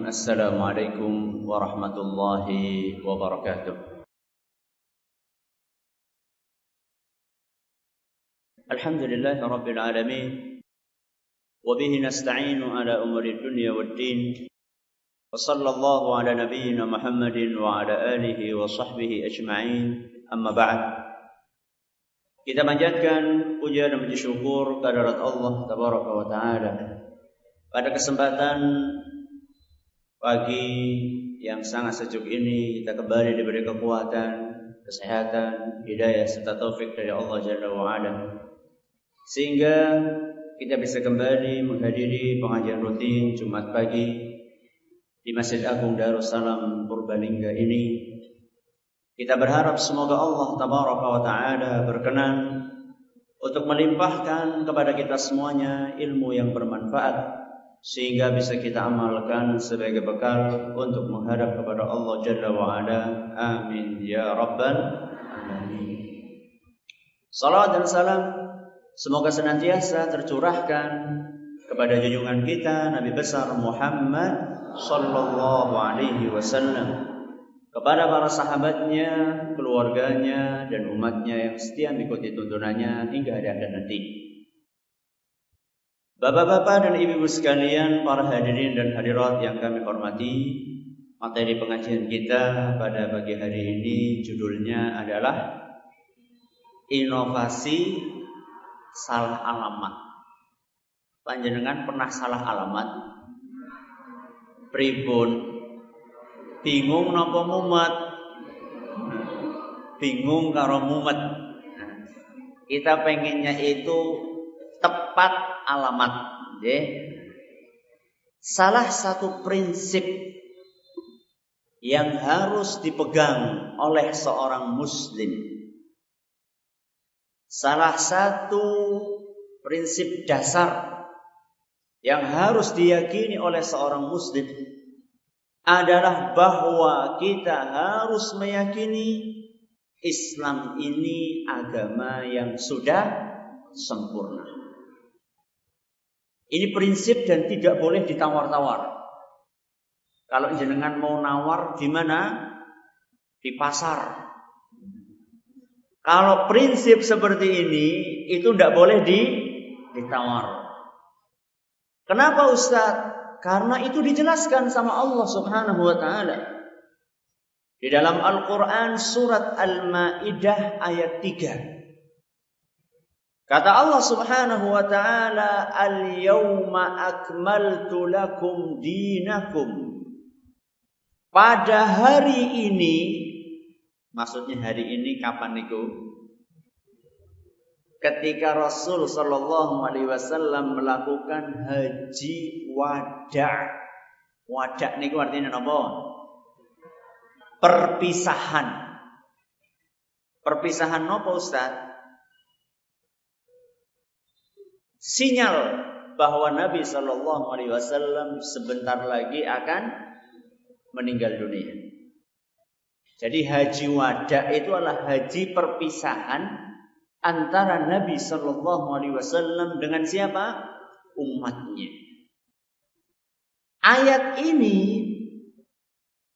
Assalamualaikum warahmatullahi wabarakatuh. Alhamdulillahi rabbil alamin. Wa bihi nasta'inu ala umuri dunya waddin. Wa sallallahu ala nabiyyina Muhammadin wa ala alihi wa sahbihi ajma'in. Amma ba'd. Kita panjatkan puja dan puji syukur kehadirat Allah tabaraka wa taala. Pada kesempatan pagi yang sangat sejuk ini kita kembali diberi kekuatan, kesehatan, hidayah serta taufik dari Allah Jalla wa Ala, sehingga kita bisa kembali menghadiri pengajian rutin Jumat pagi di Masjid Agung Darussalam Purbalingga ini. Kita berharap semoga Allah Tabaraka wa Ta'ala berkenan untuk melimpahkan kepada kita semuanya ilmu yang bermanfaat, sehingga bisa kita amalkan sebagai bekal untuk menghadap kepada Allah Jalla wa Ala. Amin ya rabbal alamin. Salawat dan salam semoga senantiasa tercurahkan kepada junjungan kita Nabi besar Muhammad sallallahu alaihi wasallam, kepada para sahabatnya, keluarganya dan umatnya yang setia mengikuti tuntunannya hingga hari akhir nanti. Bapak-bapak dan ibu-ibu sekalian, para hadirin dan hadirat yang kami hormati, materi pengajian kita pada pagi hari ini judulnya adalah inovasi salah alamat. Panjenengan pernah salah alamat? Pripun? Bingung napa mumet? Bingung karo mumet. Kita pengennya itu tepat alamat. Salah satu prinsip yang harus dipegang oleh seorang muslim, salah satu prinsip dasar yang harus diyakini oleh seorang muslim adalah bahwa kita harus meyakini Islam ini agama yang sudah sempurna. Ini prinsip dan tidak boleh ditawar-tawar. Kalau jenengan mau nawar di mana? Di pasar. Kalau prinsip seperti ini itu tidak boleh ditawar. Kenapa Ustaz? Karena itu dijelaskan sama Allah Subhanahu wa taala di dalam Al-Qur'an surat Al-Maidah ayat 3. Kata Allah Subhanahu wa taala, "Al-yauma akmaltu lakum dinakum." Pada hari ini, maksudnya hari ini kapan niku? Ketika Rasul sallallahu alaihi wasallam melakukan haji wada'. Wada' niku artinya napa? Perpisahan. Perpisahan napa Ustaz? Sinyal bahwa Nabi sallallahu alaihi wasallam sebentar lagi akan meninggal dunia. Jadi haji wada' itu adalah haji perpisahan antara Nabi sallallahu alaihi wasallam dengan siapa? Umatnya. Ayat ini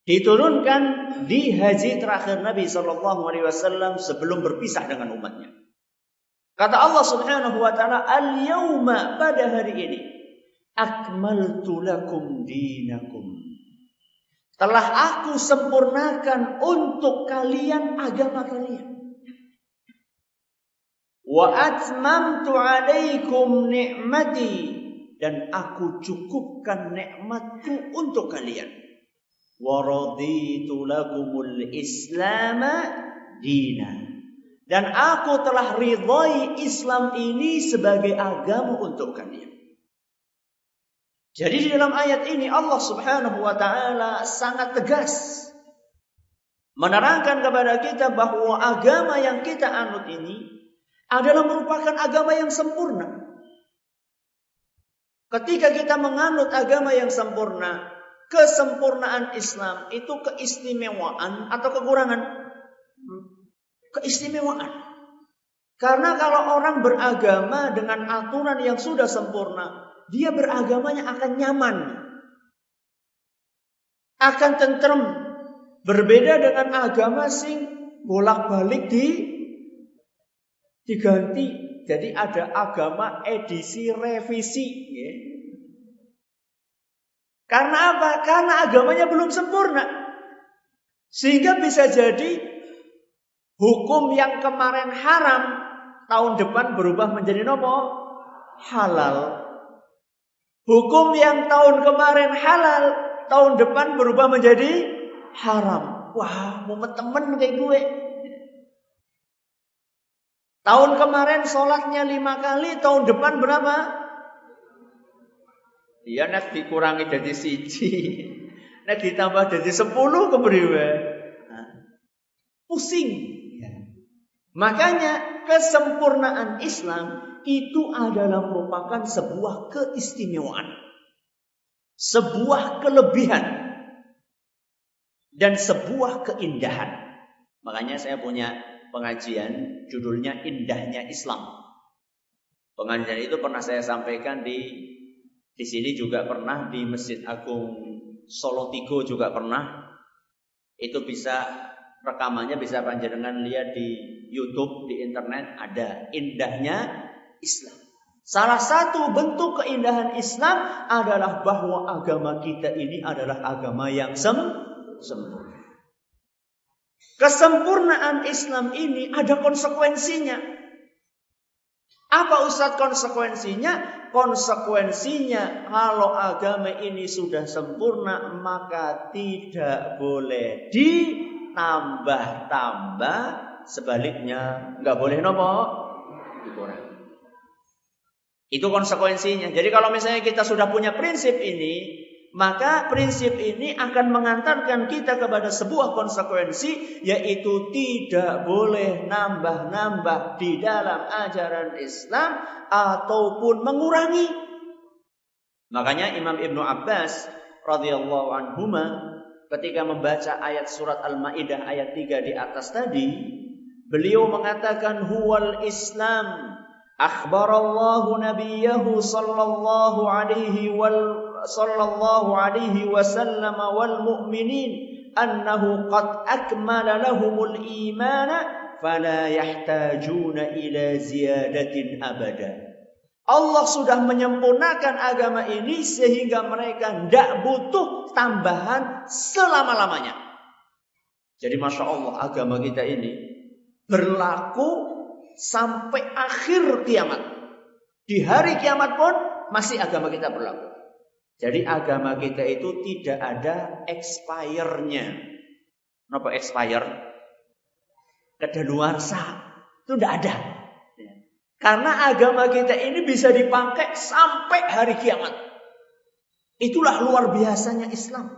diturunkan di haji terakhir Nabi sallallahu alaihi wasallam sebelum berpisah dengan umatnya. Kata Allah Subhanahu wa taala, "Al-yauma," pada hari ini, "akmaltu lakum dinakum." Telah aku sempurnakan untuk kalian agama kalian. Wa atmamtu alaikum ni'mati, dan aku cukupkan nikmatku untuk kalian. Wa raditu lakumul islama dina, dan aku telah ridhai Islam ini sebagai agama untuk kalian. Jadi di dalam ayat ini Allah Subhanahu wa taala sangat tegas menerangkan kepada kita bahwa agama yang kita anut ini adalah merupakan agama yang sempurna. Ketika kita menganut agama yang sempurna, kesempurnaan Islam itu keistimewaan atau kekurangan? Keistimewaan. Karena kalau orang beragama dengan aturan yang sudah sempurna, dia beragamanya akan nyaman. akan tentrem. Berbeda dengan agama sing bolak-balik diganti. Jadi ada agama edisi revisi. Ya. Karena apa? Karena agamanya belum sempurna. Sehingga bisa jadi hukum yang kemarin haram tahun depan berubah menjadi nopo? Halal. Hukum yang tahun kemarin halal tahun depan berubah menjadi haram. Wah, mumet temen kayak gue. Tahun kemarin sholatnya 5 kali, tahun depan berapa? Iya, nek dikurangi jadi 1. Nek ditambah jadi 10 kepriwe. Pusing. Makanya kesempurnaan Islam itu adalah merupakan sebuah keistimewaan, sebuah kelebihan, dan sebuah keindahan. Makanya saya punya pengajian judulnya Indahnya Islam. Pengajian itu pernah saya sampaikan di sini juga pernah, di Masjid Agung Solo Tigo juga pernah. Itu bisa rekamannya bisa panjenengan lihat di YouTube, di internet ada Indahnya Islam. Salah satu bentuk keindahan Islam adalah bahwa agama kita ini adalah agama yang sempurna. Kesempurnaan Islam ini ada konsekuensinya. Apa Ustaz konsekuensinya? Konsekuensinya kalau agama ini sudah sempurna maka tidak boleh ditambah-tambah, sebaliknya nggak boleh nopo dikurangi. Itu konsekuensinya. Jadi kalau misalnya kita sudah punya prinsip ini, maka prinsip ini akan mengantarkan kita kepada sebuah konsekuensi, yaitu tidak boleh nambah-nambah di dalam ajaran Islam ataupun mengurangi. Makanya Imam Ibnu Abbas radhiyallahu anhuma ketika membaca ayat surat Al-Maidah ayat 3 di atas tadi, beliau mengatakan huwal Islam akhbarallahu nabiyahu sallallahu alaihi wasallam wal mu'minin annahu qad akmala lahumul imana fala yahtajuna ila ziyadatin abada. Allah sudah menyempurnakan agama ini sehingga mereka tidak butuh tambahan selama-lamanya. Jadi Masya Allah, agama kita ini berlaku sampai akhir kiamat. Di hari kiamat pun masih agama kita berlaku. Jadi agama kita itu tidak ada expire-nya. Kenapa expire? Kedaluarsa. Itu tidak ada. Karena agama kita ini bisa dipakai sampai hari kiamat. Itulah luar biasanya Islam.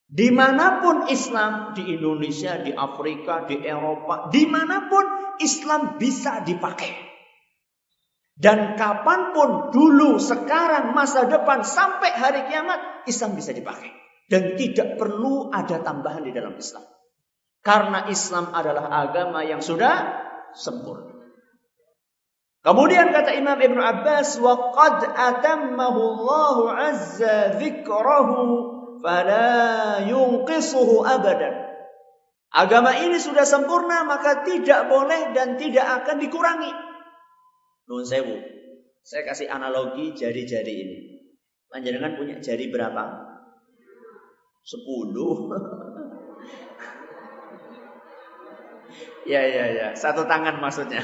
Dimanapun Islam, di Indonesia, di Afrika, di Eropa, dimanapun Islam bisa dipakai. Dan kapanpun, dulu, sekarang, masa depan, sampai hari kiamat, Islam bisa dipakai. Dan tidak perlu ada tambahan di dalam Islam. Karena Islam adalah agama yang sudah sempurna. Kemudian kata Imam Ibnu Abbas, وَقَدْ أَتَمَّهُ اللَّهُ عَزَّ ذِكْرَهُ فَلَا يُنْقِصُهُ أَبَدًا. Agama ini sudah sempurna, maka tidak boleh dan tidak akan dikurangi. Nuhun sewu, saya kasih analogi jari-jari ini. Panjenengan punya jari berapa? 10. Ya, satu tangan maksudnya.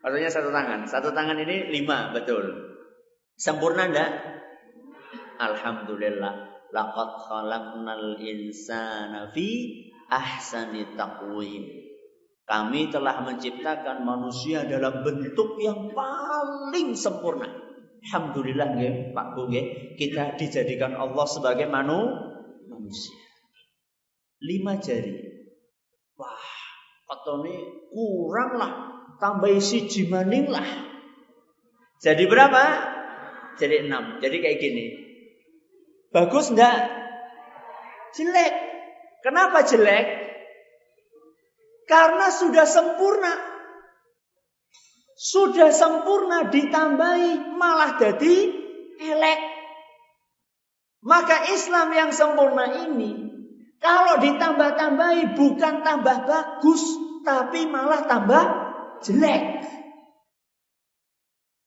Maksudnya satu tangan. Satu tangan ini 5, betul. Sempurna enggak? Alhamdulillah. Laqad khalaqnal insana fi ahsani taqwim. Kami telah menciptakan manusia dalam bentuk yang paling sempurna. Alhamdulillah nggih, Pak Bu nggih, kita dijadikan Allah sebagai manusia. 5 jari. Wah, katone kurang lah. Tambah siji maning lah. Jadi berapa? Jadi 6. Jadi kayak gini. Bagus enggak? Jelek. Kenapa jelek? Karena sudah sempurna. Sudah sempurna ditambahi malah jadi elek. Maka Islam yang sempurna ini kalau ditambah-tambahi bukan tambah bagus, tapi malah tambah jelek.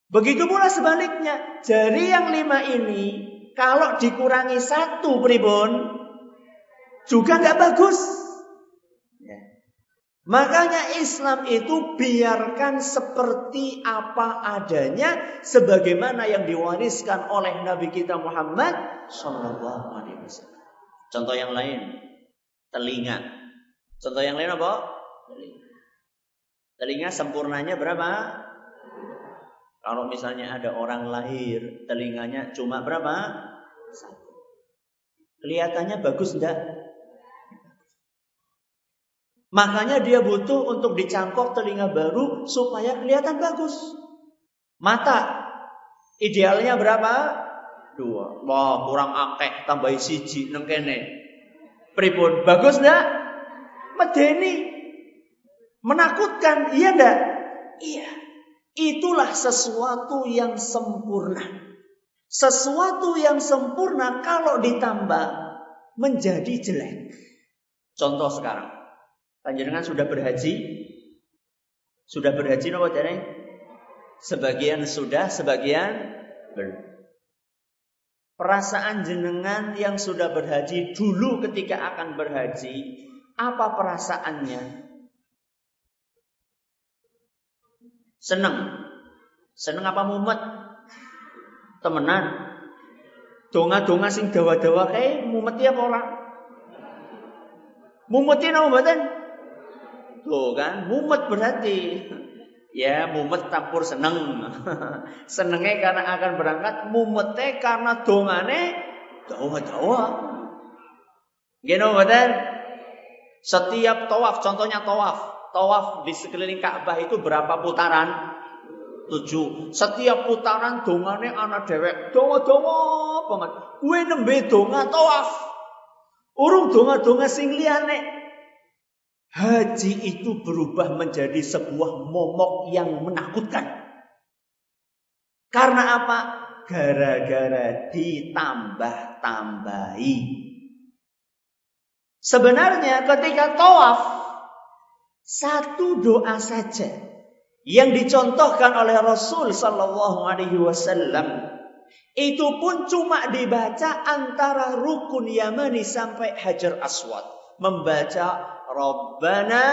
Begitu pula sebaliknya, jari yang 5 ini kalau dikurangi 1 pripun juga nggak bagus. Makanya Islam itu biarkan seperti apa adanya, sebagaimana yang diwariskan oleh Nabi kita Muhammad Sallallahu Alaihi Wasallam. Contoh yang lain, telinga. Contoh yang lain apa? Telinga sempurnanya berapa? Kalau misalnya ada orang lahir, telinganya cuma berapa? 1. Kelihatannya bagus enggak? Makanya dia butuh untuk dicangkok telinga baru supaya kelihatan bagus. Mata idealnya berapa? 2. Wah, kurang akeh, tambahi 1 nang kene. Pripun? Bagus enggak? Medeni. Menakutkan, iya enggak? Iya. Itulah sesuatu yang sempurna. Sesuatu yang sempurna kalau ditambah menjadi jelek. Contoh sekarang. Panjenengan sudah berhaji? Sudah berhaji napa dereng? Sebagian sudah, sebagian belum. Perasaan jenengan yang sudah berhaji dulu ketika akan berhaji, apa perasaannya? Seneng? Seneng apa mumet? Temenan? Donga-donga sing dawa-dawa kae mumeti apa ora? Mumeti napa mboten? Tuh kan, mumet berarti. Ya, mumet campur seneng. Senengnya karena akan berangkat, mumetnya karena dongane dawa-dawa. Gino mboten? Setiap tawaf, contohnya tawaf di sekeliling Ka'bah itu berapa putaran? 7. Setiap putaran dongane ana dhewek, dawa-dawa banget. Kuwi nembe donga tawaf. Urung donga-donga sing liyane. Haji itu berubah menjadi sebuah momok yang menakutkan. Karena apa? Gara-gara ditambah-tambahi. Sebenarnya ketika tawaf, 1 doa saja yang dicontohkan oleh Rasul Sallallahu Alaihi Wasallam, itu pun cuma dibaca antara rukun Yamani sampai Hajar Aswad. Membaca Rabbana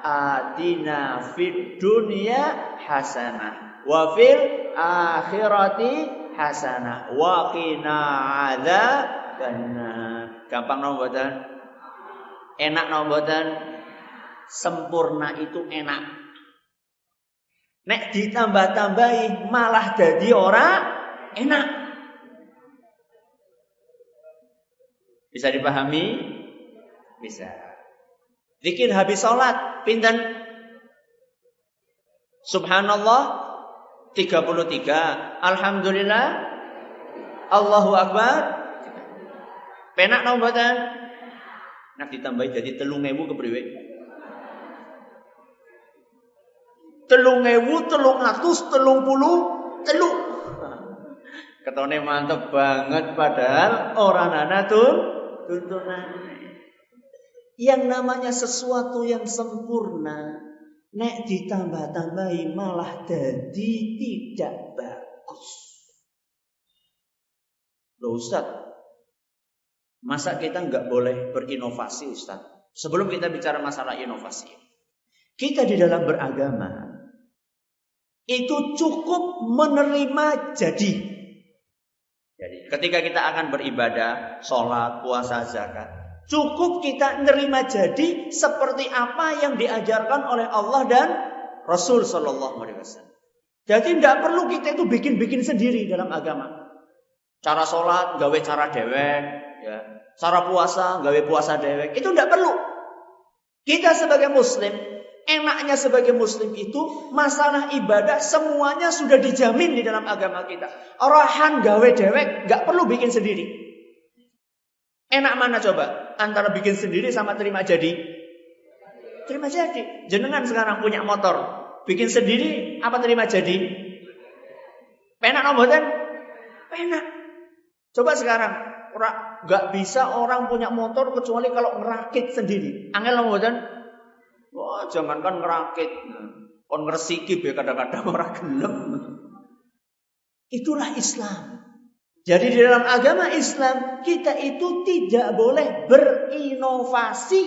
atina fid dunya hasanah wa fil akhirati hasanah wa qina adzabannar. Gampang napa mboten? Enak napa mboten? Sempurna itu enak. Nek ditambah-tambahi malah dadi ora enak. Bisa dipahami? Bisa. Zikir habis sholat pinten? Subhanallah 33. Alhamdulillah, Allahu Akbar. Penak napa mboten? Nek ditambahi jadi 3.000 kepriwe? 3.333. Ketone mantep banget padahal orang ana tuntunan. Yang namanya sesuatu yang sempurna, nek ditambah-tambahi malah jadi tidak bagus. Loh Ustaz, masa kita nggak boleh berinovasi Ustaz? Sebelum kita bicara masalah inovasi, kita di dalam beragama itu cukup menerima jadi. Ketika kita akan beribadah, sholat, puasa, zakat, cukup kita nerima jadi seperti apa yang diajarkan oleh Allah dan Rasul Sallallahu Alaihi Wasallam. Jadi tidak perlu kita itu bikin-bikin sendiri dalam agama. Cara sholat gawe cara dewek, ya. Cara puasa gawe puasa dewek, itu tidak perlu. Kita sebagai Muslim, enaknya sebagai Muslim itu masalah ibadah semuanya sudah dijamin di dalam agama kita. Arahan gawe dewek nggak perlu bikin sendiri. Enak mana coba? Antara bikin sendiri sama terima jadi? Terima jadi. Jenengan sekarang punya motor, bikin sendiri apa terima jadi? Penak mboten? Penak. Coba sekarang nggak bisa orang punya motor kecuali kalau ngerakit sendiri. Angel mboten? Wah, jangankan ngerakit. Kon ngresiki be kadang-kadang ora gelem. Itulah Islam. Jadi di dalam agama Islam kita itu tidak boleh berinovasi,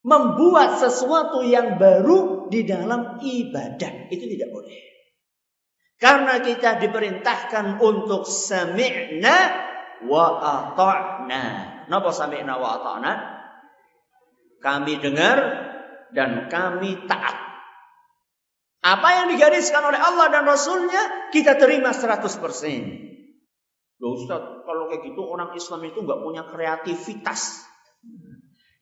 membuat sesuatu yang baru di dalam ibadah. Itu tidak boleh. Karena kita diperintahkan untuk sami'na wa ata'na. Napa sami'na wa ata'na? Kami dengar dan kami taat. Apa yang digariskan oleh Allah dan Rasulnya kita terima 100%. Loh Ustaz, kalau kayak gitu orang Islam itu nggak punya kreativitas.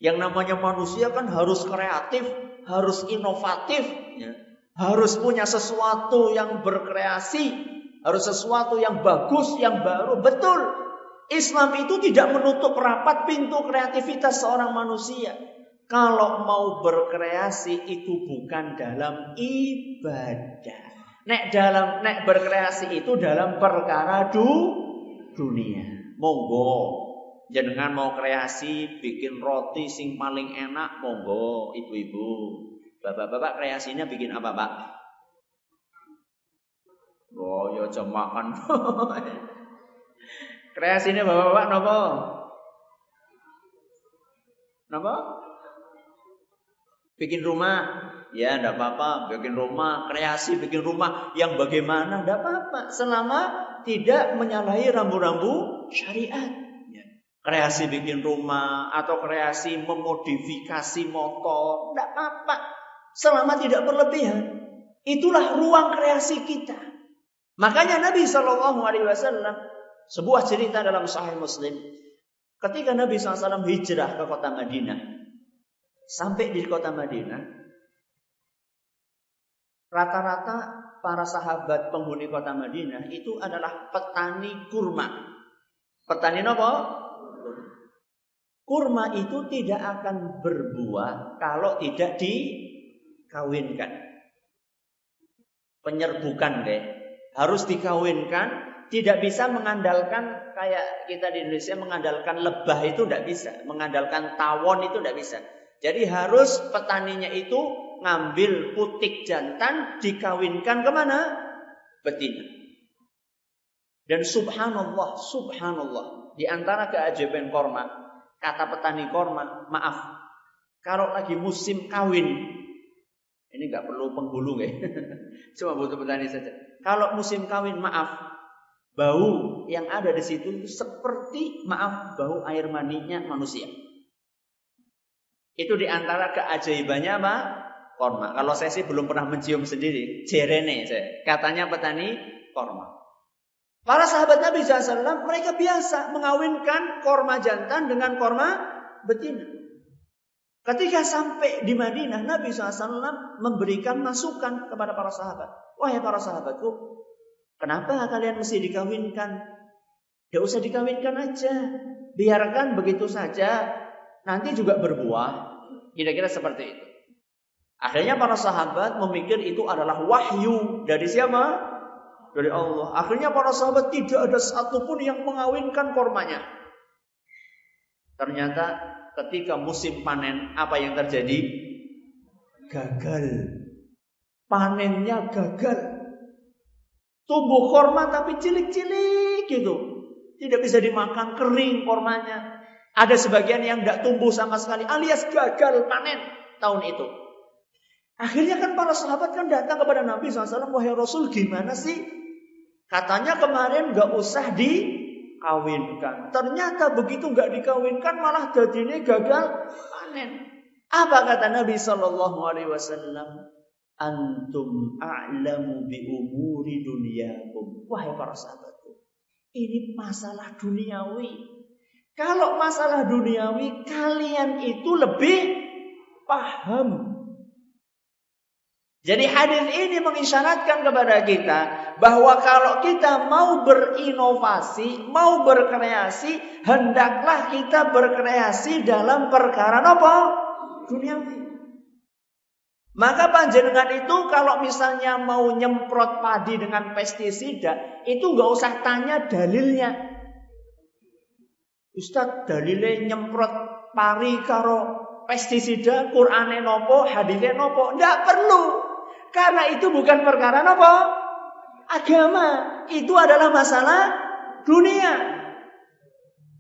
Yang namanya manusia kan harus kreatif, harus inovatif, ya. Harus punya sesuatu yang berkreasi, harus sesuatu yang bagus, yang baru. Betul, Islam itu tidak menutup rapat pintu kreativitas seorang manusia. Kalau mau berkreasi itu bukan dalam ibadah. Nek berkreasi itu dalam perkara dunia. Monggo, jenengan mau kreasi bikin roti sing paling enak, monggo ibu-ibu. Bapak-bapak kreasinya bikin apa, Pak? Oh, ya jam makan. Kreasinya bapak-bapak napa? Napa? Bikin rumah. Ya, enggak apa-apa, bikin rumah, kreasi bikin rumah yang bagaimana enggak apa-apa selama tidak menyalahi rambu-rambu syariat. Ya. Kreasi bikin rumah atau kreasi memodifikasi motor, enggak apa-apa selama tidak berlebihan. Itulah ruang kreasi kita. Makanya Nabi SAW, sebuah cerita dalam Sahih Muslim, ketika Nabi SAW hijrah ke kota Madinah, sampai di kota Madinah, rata-rata para sahabat penghuni kota Madinah itu adalah petani kurma. Petani apa? Kurma itu tidak akan berbuah kalau tidak dikawinkan. Penyerbukan deh. Harus dikawinkan. Tidak bisa mengandalkan kayak kita di Indonesia mengandalkan lebah itu tidak bisa. Mengandalkan tawon itu tidak bisa. Jadi harus petaninya itu ngambil putik jantan dikawinkan kemana? Betina. Dan subhanallah, subhanallah. Di antara keajaiban korma, kata petani korma, maaf, kalau lagi musim kawin, ini nggak perlu penghulu ya, cuma butuh petani saja. Kalau musim kawin, maaf, bau yang ada di situ seperti bau air maninya manusia. Itu diantara keajaibannya apa? Korma. Kalau saya sih belum pernah mencium sendiri. Jerene saya. Katanya petani korma. Para sahabat Nabi SAW mereka biasa mengawinkan korma jantan dengan korma betina. Ketika sampai di Madinah, Nabi SAW memberikan masukan kepada para sahabat. Wahai para sahabatku, kenapa kalian mesti dikawinkan? Tidak usah dikawinkan aja. Biarkan begitu saja. Nanti juga berbuah. Kira-kira seperti itu. Akhirnya para sahabat memikir itu adalah wahyu. Dari siapa? Dari Allah. Akhirnya para sahabat tidak ada satupun yang mengawinkan kormanya. Ternyata ketika musim panen, apa yang terjadi? Gagal. Panennya gagal. Tumbuh korma tapi cilik-cilik gitu. Tidak bisa dimakan, kering kormanya. Ada sebagian yang tidak tumbuh sama sekali, alias gagal panen tahun itu. Akhirnya kan para sahabat kan datang kepada Nabi SAW, wahai Rasul gimana sih? Katanya kemarin gak usah dikawinkan. Ternyata begitu gak dikawinkan malah jadinya gagal panen. Apa kata Nabi SAW? Antum a'lamu bi umuri dunyakum. Wahai para sahabatku, ini masalah duniawi. Kalau masalah duniawi, kalian itu lebih paham. Jadi hadis ini mengisyaratkan kepada kita bahwa kalau kita mau berinovasi, mau berkreasi, hendaklah kita berkreasi dalam perkara apa? Duniawi. Maka panjenengan itu kalau misalnya mau nyemprot padi dengan pestisida, itu nggak usah tanya dalilnya. Ustaz, dalile nyemprot pari karo pestisida, Qur'ane nopo, hadise nopo? Ndak perlu. Karena itu bukan perkara nopo? Agama. Itu adalah masalah dunia.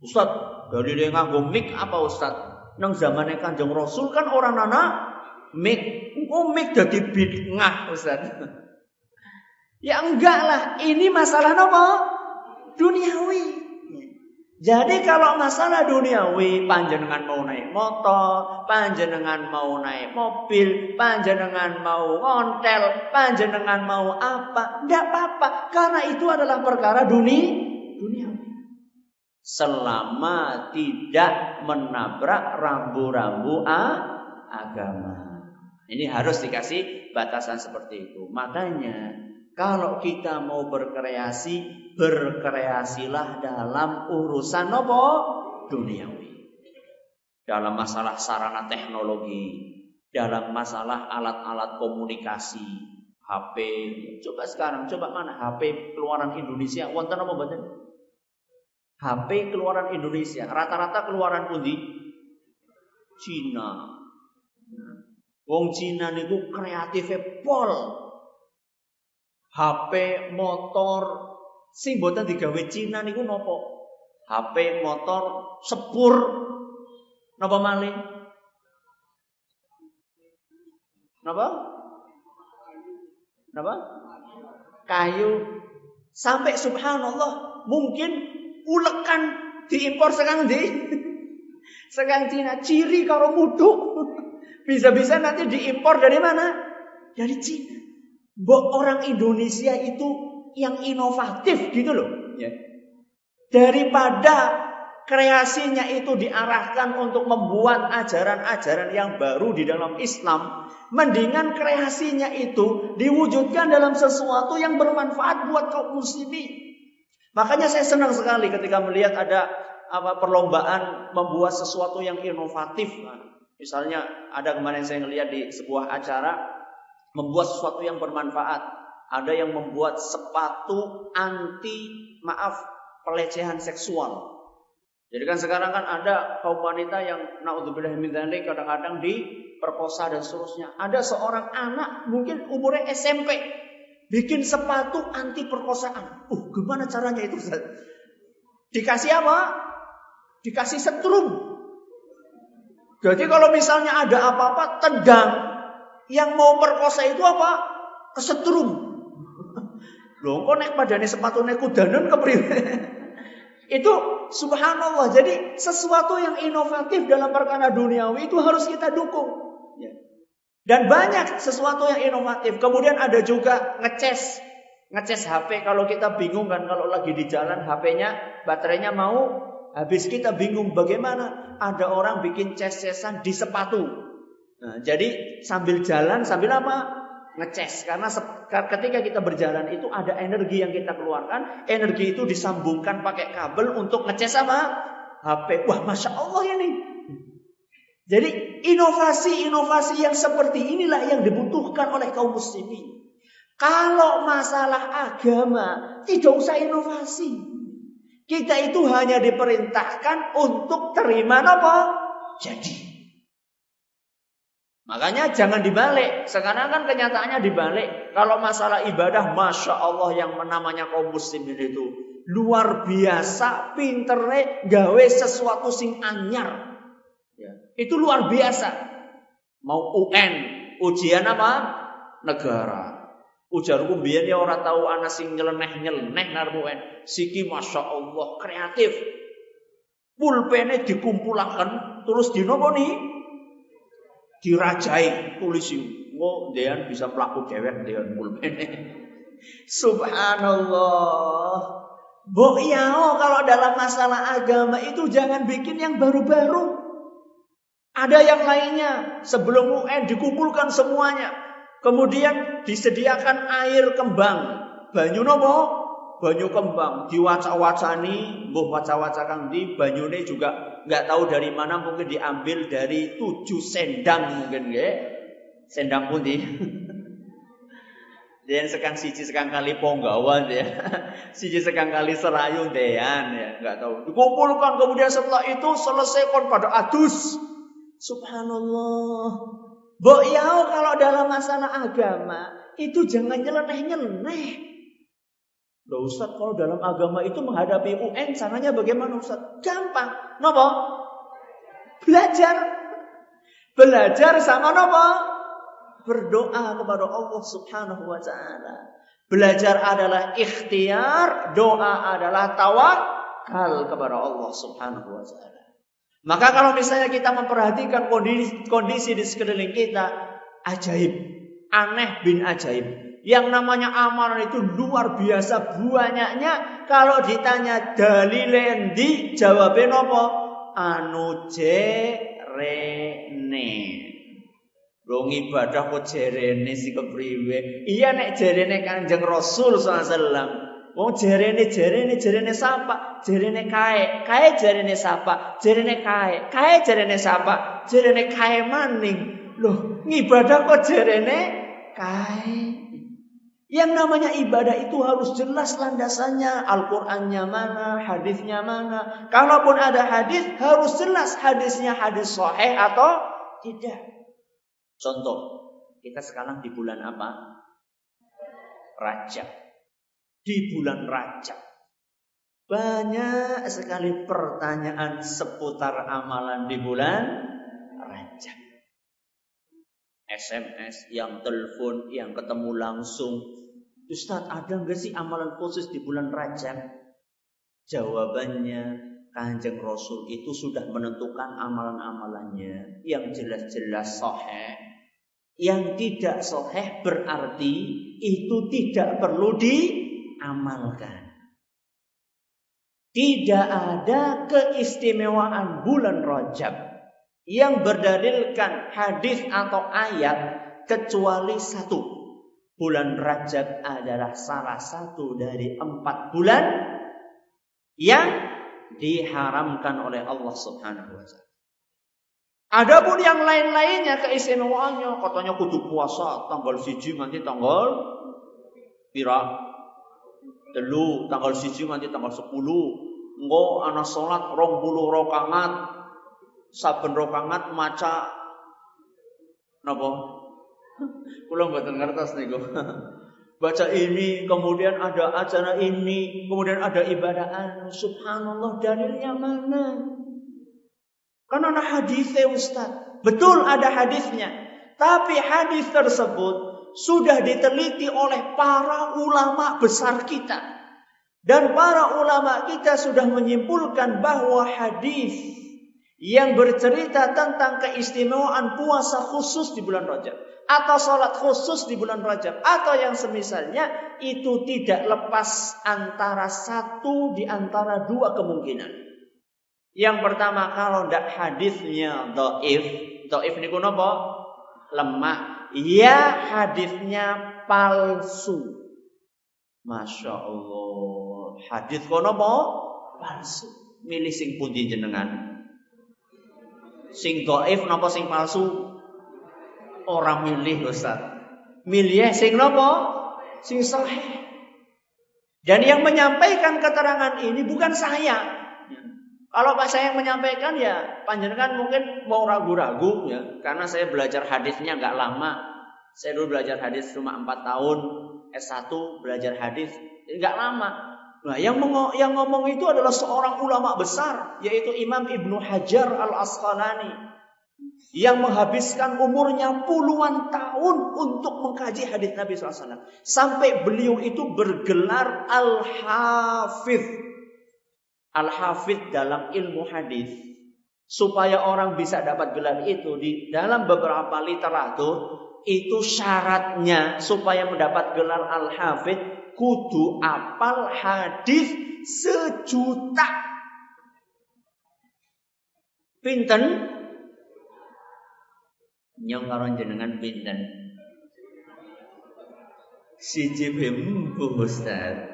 Ustaz, dalile nganggo mik apa Ustaz? Nang zamane Kanjeng Rasul kan orang nana mik. Mik dadi bid'ah Ustaz. Ya enggak lah, ini masalah nopo? Duniawi. Jadi kalau masalah duniawi, panjenengan mau naik motor, panjenengan mau naik mobil, panjenengan mau ngontel, panjenengan mau apa, enggak apa-apa. Karena itu adalah perkara duniawi. Selama tidak menabrak rambu-rambu agama. Ini harus dikasih batasan seperti itu. Makanya kalau kita mau berkreasi, berkreasilah dalam urusan apa? Duniawi. Dalam masalah sarana teknologi, dalam masalah alat-alat komunikasi, HP. Coba sekarang, coba mana HP keluaran Indonesia? Wonten apa mboten? HP keluaran Indonesia, rata-rata keluaran pundi? Cina. Wong Cina niku kreatifnya pol. HP, motor, sing boten digawe Cina niku nopo? HP, motor, sepur, napa malih? Napa? Napa? Kayu. Sampai subhanallah, mungkin ulekan diimpor sekang di sekang Cina, ciri karo muduk. Bisa-bisa nanti diimpor dari mana? Dari Cina. Orang Indonesia itu yang inovatif gitu loh. Ya. Daripada kreasinya itu diarahkan untuk membuat ajaran-ajaran yang baru di dalam Islam, mendingan kreasinya itu diwujudkan dalam sesuatu yang bermanfaat buat kaum muslimin. Makanya saya senang sekali ketika melihat ada perlombaan membuat sesuatu yang inovatif. Misalnya ada kemarin saya melihat di sebuah acara membuat sesuatu yang bermanfaat. Ada yang membuat sepatu anti pelecehan seksual. Jadi kan sekarang kan ada kaum wanita yang naudzubillah min dzalik kadang-kadang diperkosa dan seterusnya. Ada seorang anak mungkin umurnya SMP bikin sepatu anti perkosaan. Gimana caranya itu? Dikasih apa? Dikasih setrum. Jadi kalau misalnya ada apa-apa tendang, yang mau perkosa itu apa? Kesetrum. Loh kok nek padane sepatune kudanen kepriwe? Itu subhanallah. Jadi sesuatu yang inovatif dalam perkara duniawi itu harus kita dukung. Dan banyak sesuatu yang inovatif. Kemudian ada juga ngecas HP. Kalau kita bingung kan kalau lagi di jalan HP-nya baterainya mau habis, kita bingung bagaimana. Ada orang bikin ces-cesan di sepatu. Nah, jadi sambil jalan sambil apa? Ngecas. Karena ketika kita berjalan itu ada energi yang kita keluarkan. Energi itu disambungkan pakai kabel untuk ngecas apa? HP. Wah, Masya Allah ini. Jadi inovasi-inovasi yang seperti inilah yang dibutuhkan oleh kaum muslimin. Kalau masalah agama tidak usah inovasi. Kita itu hanya diperintahkan untuk terima apa? Jadi. Makanya jangan dibalik. Sekarang kan kenyataannya dibalik. Kalau masalah ibadah, Masya Allah yang namanya kaum muslimin itu luar biasa pinternya gawe sesuatu sing anyar. Ya. Itu luar biasa. Mau UN, ujian apa? Negara. Ujarku mbiyen ya ora tahu ana sing nyeleneh-nyeleneh ngarep UN. Siki Masya Allah kreatif. Pulpene dikumpulaken terus dinopo nih? Dirajai tulis engko ndean bisa mlaku dhewek ndean pulpene. Subhanallah. Mbok yao kalau dalam masalah agama itu jangan bikin yang baru-baru. Ada yang lainnya. Sebelum UN dikumpulkan semuanya. Kemudian disediakan air kembang. Banyu nopo? Banyu kembang. Diwaca-wacani, mbuh waca-waca kang ndi, banyune juga enggak tahu dari mana, mungkin diambil dari 7 sendang mungkin nggih. Sendang pundi? Dan sekang siji sekang kali ponggawan ya. Siji sekang kali serayu dean ya, enggak tahu. Dikumpulkan kemudian setelah itu selesaikan pada adus. Subhanallah. Mbok yao kalau dalam masalah agama itu jangan nyeleneh-nyeleneh. Loh Ustaz, kalau dalam agama itu menghadapi UN caranya bagaimana Ustaz? Gampang. Napa? Belajar. Belajar sama napa? Berdoa kepada Allah Subhanahu wa taala. Belajar adalah ikhtiar, doa adalah tawakal kepada Allah Subhanahu wa taala. Maka kalau misalnya kita memperhatikan kondisi di sekeliling kita, ajaib, aneh bin ajaib. Yang namanya amalan itu luar biasa banyaknya. Kalau ditanya dalile endi, jawabnya apa? Anu jerene. Wong ibadah kok jerene si kepriwe? Iya nek jerene Kanjeng Rasul sallallahu alaihi wasallam. Wong jerene sapa? Jerene kae jerene sapa? Jerene kae jerene sapa? Jerene kae maning. Loh, ngibadah kok jerene kae? Yang namanya ibadah itu harus jelas landasannya. Al-Qur'annya mana, hadisnya mana. Kalaupun ada hadis, harus jelas hadisnya hadis sahih atau tidak. Contoh, kita sekarang di bulan apa? Rajab. Di bulan Rajab. Banyak sekali pertanyaan seputar amalan di bulan Rajab. SMS, yang telepon, yang ketemu langsung. Ustaz, ada nggak sih amalan khusus di bulan Rajab? Jawabannya, Kanjeng Rasul itu sudah menentukan amalan-amalannya yang jelas-jelas sahih. Yang tidak sahih berarti itu tidak perlu diamalkan. Tidak ada keistimewaan bulan Rajab yang berdalilkan hadis atau ayat kecuali satu. Bulan Rajab adalah salah satu dari 4 bulan yang diharamkan oleh Allah Subhanahu wa taala. Adapun yang lain-lainnya keistimewaannya, katanya kudu puasa tanggal 1 nanti tanggal pira? 3, tanggal 1 nanti tanggal 10. Engko ana salat 20 rakaat. Saben rakaat maca napa? Kula mboten ngertos niku. Baca ini, kemudian ada acara ini, kemudian ada ibadah. Subhanallah, dalilnya mana? Kan ada hadisnya Ustaz. Betul ada hadisnya. Tapi hadis tersebut sudah diteliti oleh para ulama besar kita. Dan para ulama kita sudah menyimpulkan bahwa hadis yang bercerita tentang keistimewaan puasa khusus di bulan Rajab atau sholat khusus di bulan Rajab atau yang semisalnya itu tidak lepas antara satu di antara 2 kemungkinan. Yang pertama, kalau ndak hadisnya dhaif niku napa? Lemah. Ya hadisnya palsu. Masya Allah. Hadis kok napa? Palsu. Milih sing pundi jenengan? Sing dhaif napa sing palsu? Ora milih Ustaz. Milih sing napa? Sing sahih. Dan yang menyampaikan keterangan ini bukan saya. Kalau Pak saya yang menyampaikan ya panjenengan mungkin mau ragu-ragu ya, karena saya belajar hadisnya nggak lama. Saya dulu belajar hadis cuma 4 tahun, S1 belajar hadis nggak lama. Nah, yang ngomong itu adalah seorang ulama besar, yaitu Imam Ibnu Hajar Al-Asqalani, yang menghabiskan umurnya puluhan tahun untuk mengkaji hadis Nabi SAW. Sampai beliau itu bergelar Al-Hafidh dalam ilmu hadis. Supaya orang bisa dapat gelar itu di dalam beberapa literatur, itu syaratnya supaya mendapat gelar Al-Hafidh kudu apal hadis 1.000.000. Pinten? Nyong karo jenengan pinten? Siji bembu Ustaz.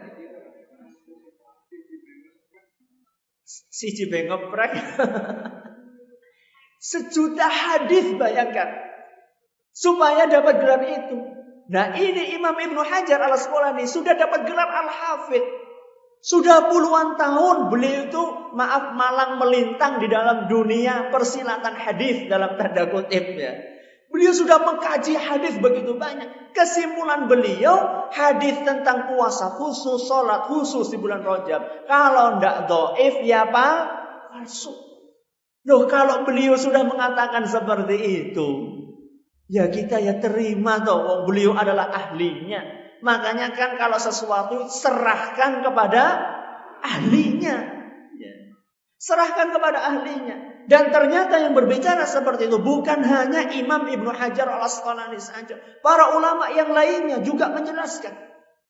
Siji bengeprek. 1.000.000 hadis bayangkan. Supaya dapat gelar itu. Nah ini Imam Ibnu Hajar al-Asqalani sudah dapat gelar Al-Hafidh. Sudah puluhan tahun beliau itu malang melintang di dalam dunia persilatan hadis dalam tanda kutipnya. Beliau sudah mengkaji hadis begitu banyak. Kesimpulan beliau, hadis tentang puasa khusus, sholat khusus di bulan Rajab, kalau tidak dhaif ya palsu. Loh kalau beliau sudah mengatakan seperti itu, ya kita ya terima toh, beliau adalah ahlinya. Makanya kan kalau sesuatu serahkan kepada ahlinya. Serahkan kepada ahlinya. Dan ternyata yang berbicara seperti itu bukan hanya Imam Ibnu Hajar al-Asqalani saja. Para ulama yang lainnya juga menjelaskan.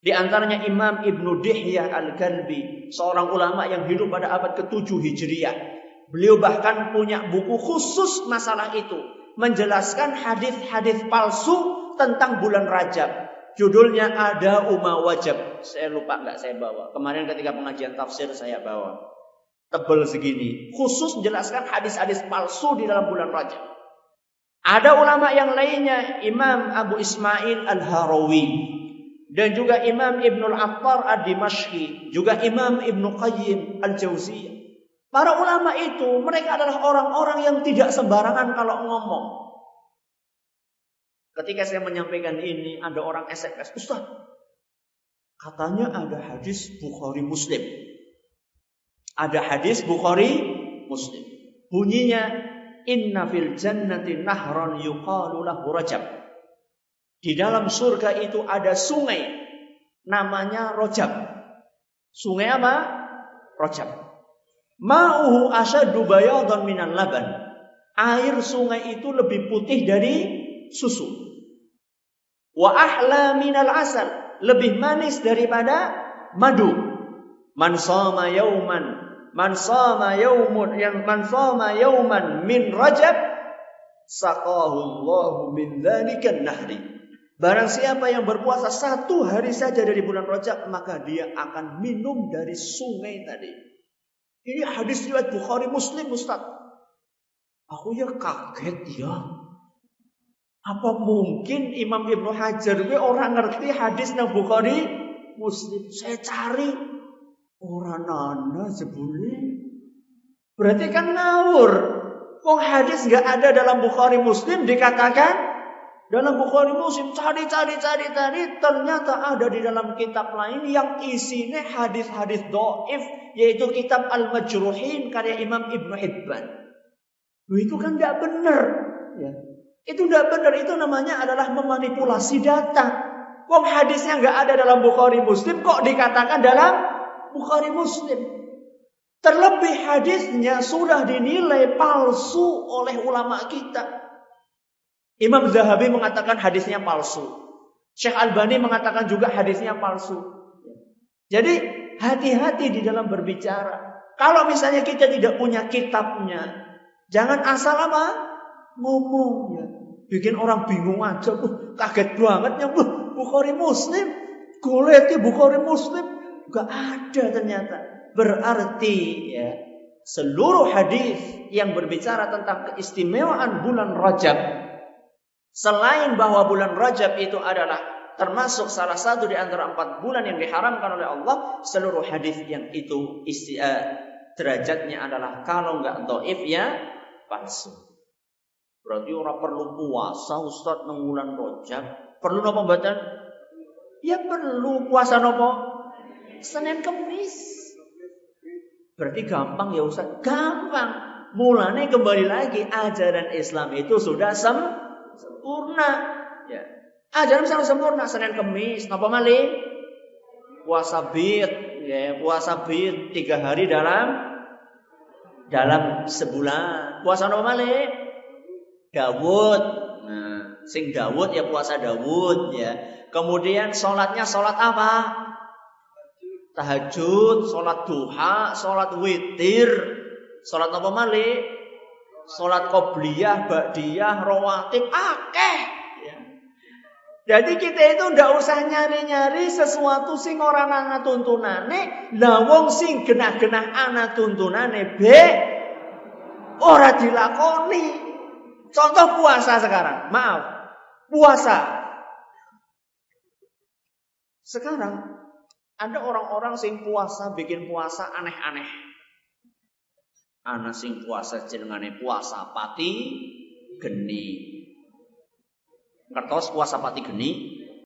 Di antaranya Imam Ibnu Dihyah al-Kalbi, seorang ulama yang hidup pada abad ke-7 Hijriah. Beliau bahkan punya buku khusus masalah itu, menjelaskan hadis-hadis palsu tentang bulan Rajab. Judulnya Ada Uma Wajab. Saya lupa nggak saya bawa. Kemarin ketika pengajian tafsir saya bawa. Tebal segini. Khusus menjelaskan hadis-hadis palsu di dalam bulan Rajab. Ada ulama yang lainnya. Imam Abu Ismail Al-Harawi. Dan juga Imam Ibnul Attar Ad-Dimashqi. Juga Imam Ibnu Qayyim Al-Jauziyah. Para ulama itu mereka adalah orang-orang yang tidak sembarangan kalau ngomong. Ketika saya menyampaikan ini, ada orang SMS, Ustaz, katanya ada hadis Bukhari Muslim. Ada hadis Bukhari Muslim. Bunyinya, Inna fil jannati nahran yuqalu lahu Rajab. Di dalam surga itu ada sungai, namanya Rajab. Sungai apa? Rajab. Ma'uhu asyaddu bayadan minan laban. Air sungai itu lebih putih dari susu. Wa ahla minal asal, lebih manis daripada madu. Man shama yauman min Rajab saqahu Allahu min dzalikan nahri. Barang siapa yang berpuasa satu hari saja dari bulan Rajab, maka dia akan minum dari sungai tadi. Ini hadis riwayat Bukhari Muslim, Ustaz. Aku ya kaget ya. Apa mungkin Imam Ibnu Hajar itu orang ngerti hadis nang Bukhari Muslim? Saya cari orang nana sebule. Berarti kan ngawur. Kok hadis nggak ada dalam Bukhari Muslim dikatakan dalam Bukhari Muslim cari. Ternyata ada di dalam kitab lain yang isinya hadis-hadis dhaif, yaitu kitab Al-Majruhin karya Imam Ibnu Hibban. Itu kan nggak benar. Ya. Itu tidak benar, itu namanya adalah memanipulasi data. Kok hadisnya nggak ada dalam Bukhari Muslim, kok dikatakan dalam Bukhari Muslim? Terlebih hadisnya sudah dinilai palsu oleh ulama kita. Imam Zahabi mengatakan hadisnya palsu. Syekh Albani mengatakan juga hadisnya palsu. Jadi hati-hati di dalam berbicara. Kalau misalnya kita tidak punya kitabnya, jangan asal apa? Ngomong ya. Bikin orang bingung aja. Kaget banget ya. Bukhari Muslim. Goleti Bukhari Muslim. Gak ada ternyata. Berarti ya, seluruh hadis yang berbicara tentang keistimewaan bulan Rajab, selain bahwa bulan Rajab itu adalah termasuk salah satu di antara 4 bulan yang diharamkan oleh Allah, seluruh hadis yang itu derajatnya adalah kalau nggak dhaif ya palsu. Berarti orang perlu puasa Ustaz nang bulan Rajab. Perlu napa mboten? Ya perlu puasa napa? Senin Kamis. Berarti gampang ya Ustaz? Gampang. Mulane kembali lagi ajaran Islam itu sudah sempurna. Ya. Ajaran Islam sempurna. Senin Kamis napa malih? Puasa bid, ya, puasa bid 3 hari dalam sebulan. Puasa napa malih? Dawud. Nah, sing Dawud ya puasa Dawud ya. Kemudian sholatnya sholat apa? Tahajud, sholat duha, sholat witir, sholat apa malih? Sholat qobliyah, ba'diyah, rawatib, akeh. Ya. Jadi kita itu ndak usah nyari-nyari sesuatu sing ora ana tuntunane, lah wong sing genah-genah ana tuntunane ora dilakoni. Contoh puasa sekarang, maaf, puasa. Sekarang ada orang-orang sing puasa bikin puasa aneh-aneh. Ana sing puasa jenengane puasa pati geni. Kertos puasa pati geni